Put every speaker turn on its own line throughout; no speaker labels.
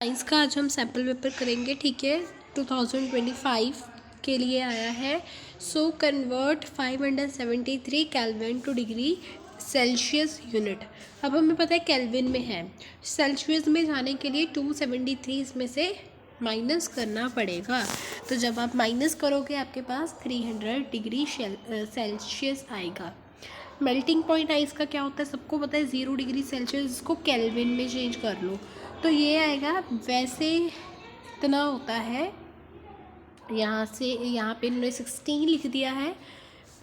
Science का आज हम सैम्पल पेपर करेंगे, ठीक है। 2025 के लिए आया है। So convert 573 kelvin two degree Celsius unit. अब हमें पता है केल्विन में है, सेल्सियस में जाने के लिए 273 इसमें से माइनस करना पड़ेगा। तो जब आप माइनस करोगे आपके पास 300 डिग्री सेल्सियस आएगा। मेल्टिंग पॉइंट आइस का क्या होता है, सबको पता है 0 डिग्री सेल्सियस, इसको केल्विन में चेंज कर लो तो ये आएगा। वैसे इतना होता है, यहाँ से यहाँ पे इन्होंने 16 लिख दिया है,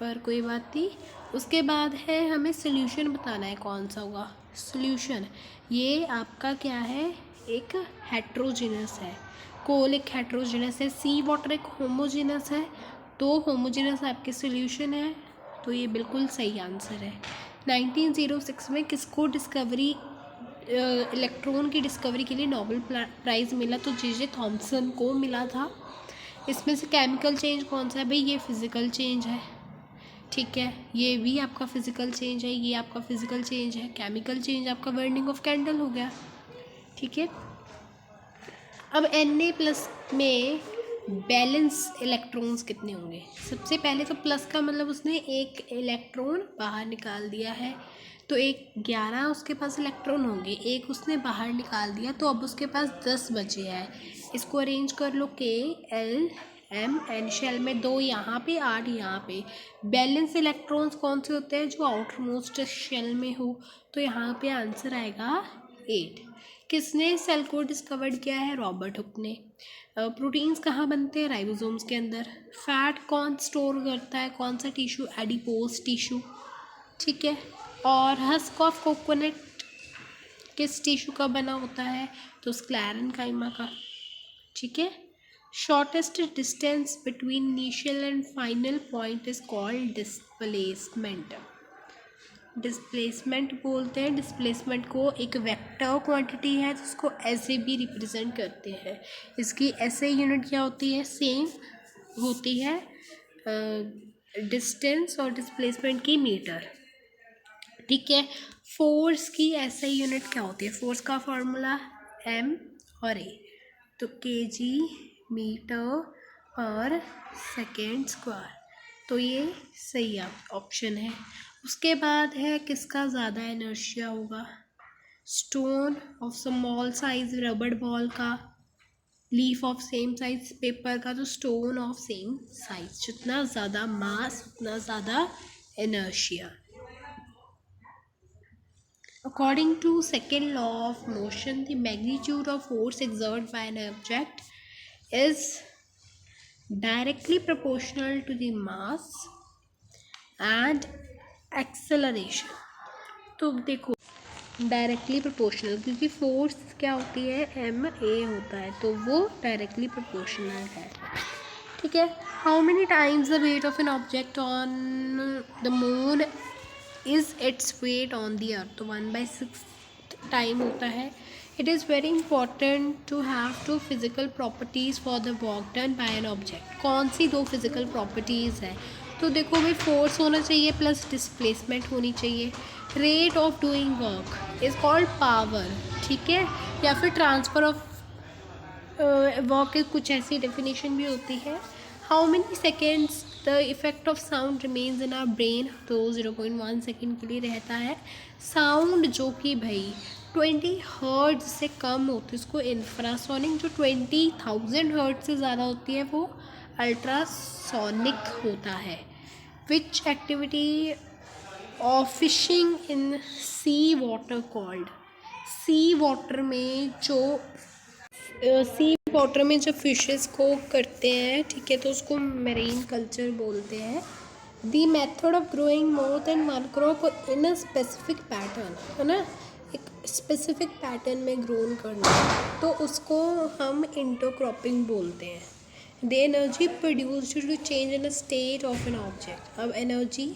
पर कोई बात नहीं। उसके बाद है हमें सोल्यूशन बताना है कौन सा होगा सोल्यूशन। ये आपका क्या है, एक हेट्रोजिनस है, कोल एक हेट्रोजिनस है, सी वाटर एक होमोजिनस है। तो होमोजिनस आपके सोल्यूशन है, तो ये बिल्कुल सही आंसर है। 1906 में किसको डिस्कवरी इलेक्ट्रॉन की डिस्कवरी के लिए नोबेल प्राइज़ मिला? तो जे थॉमसन को मिला था। इसमें से केमिकल चेंज कौन सा है भाई? ये फिज़िकल चेंज है, ठीक है। ये भी आपका फिज़िकल चेंज है, ये आपका फिज़िकल चेंज है। केमिकल चेंज आपका बर्निंग ऑफ कैंडल हो गया, ठीक है। अब Na+ में बैलेंस इलेक्ट्रॉन्स कितने होंगे? सबसे पहले तो प्लस का मतलब उसने एक इलेक्ट्रॉन बाहर निकाल दिया है, तो 11 उसके पास इलेक्ट्रॉन होंगे, एक उसने बाहर निकाल दिया, तो अब उसके पास 10 बचे हैं। इसको अरेंज कर लो, K-L-M-N शेल में 2 यहाँ पे, 8 यहाँ पे। बैलेंस इलेक्ट्रॉन्स कौन से होते हैं? जो आउटर मोस्ट शेल में हो। तो यहाँ पे आंसर आएगा 8। किसने सेल को डिस्कवर्ड किया है? रॉबर्ट हुक ने। प्रोटीन्स कहाँ बनते हैं? राइबोसोम्स के अंदर। फैट कौन स्टोर करता है? कौन सा टिश्यू? एडिपोज टिश्यू, ठीक है। और हस्क ऑफ कोकोनट किस टिश्यू का बना होता है? तो स्क्लेरेन्काइमा का, ठीक है। Shortest distance between initial and final point is called displacement. Displacement बोलते हैं, डिस्प्लेसमेंट को एक वेक्टर क्वांटिटी है जिसको ऐसे भी रिप्रेजेंट करते हैं। इसकी ऐसे यूनिट क्या होती है? सेम होती है, डिस्टेंस और डिस्प्लेसमेंट की मीटर, ठीक है। फोर्स की ऐसे यूनिट क्या होती है? फोर्स का फॉर्मूला M और A, तो kg मीटर पर सेकेंड स्क्वायर। तो ये सही ऑप्शन है। उसके बाद है किसका ज़्यादा इनर्शिया होगा? स्टोन ऑफ स्मॉल साइज रबड़ बॉल का, leaf of same size paper का। तो स्टोन ऑफ सेम साइज, जितना ज़्यादा मास उतना ज़्यादा inertia. According to second law of motion, the magnitude of force exerted by an object is directly proportional to the mass and acceleration. तो देखो directly proportional, क्योंकि force क्या होती है? ma होता है, तो वो डायरेक्टली प्रोपोर्शनल है, ठीक है। How many times the weight of an object on the moon is its weight on the earth? तो 1/6 टाइम होता है। It is very important to have 2 physical properties for the work done by an object. कौन सी 2 physical properties हैं? तो देखो भाई, force होना चाहिए प्लस डिस्प्लेसमेंट होनी चाहिए। Rate of doing work is called power, ठीक है, या फिर ट्रांसफ़र ऑफ वर्क की कुछ ऐसी डेफिनेशन भी होती है। How many seconds the effect of sound remains in our brain? तो 0.1 सेकेंड के लिए रहता है। साउंड जो कि भाई 20 हर्ट्ज से कम होती है उसको इंफ्रासोनिक, जो 20,000 हर्ट्ज से ज़्यादा होती है वो अल्ट्रासोनिक होता है। Which activity of fishing in sea water called? Sea water में जो फिशेस को करते हैं, ठीक है, तो उसको मेरीन कल्चर बोलते हैं। The method of growing more than 1 crop in a specific pattern, है ना, एक स्पेसिफिक पैटर्न में ग्रोन करना, तो उसको हम इंटरक्रॉपिंग बोलते हैं। The energy produced to change in a state of an object. अब एनर्जी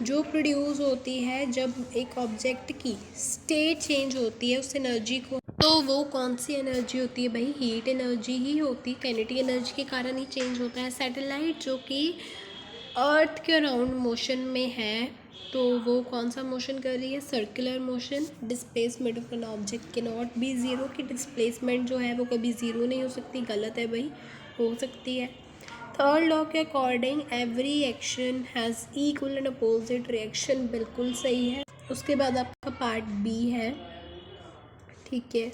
जो प्रोड्यूस होती है जब एक ऑब्जेक्ट की स्टेट चेंज होती है, उस एनर्जी को, तो वो कौन सी एनर्जी होती है भाई? हीट एनर्जी ही होती है। काइनेटिक एनर्जी के कारण ही चेंज होता है। सैटेलाइट जो कि अर्थ के अराउंड मोशन में है, तो वो कौन सा मोशन कर रही है, circular motion. Displacement of an object के नॉट बी ज़ीरो, कि डिस्प्लेसमेंट जो है वो कभी ज़ीरो नहीं हो सकती, गलत है भाई, हो सकती है। थर्ड लॉ के according every action has equal and opposite reaction, बिल्कुल सही है। उसके बाद आपका पार्ट बी है, ठीक है।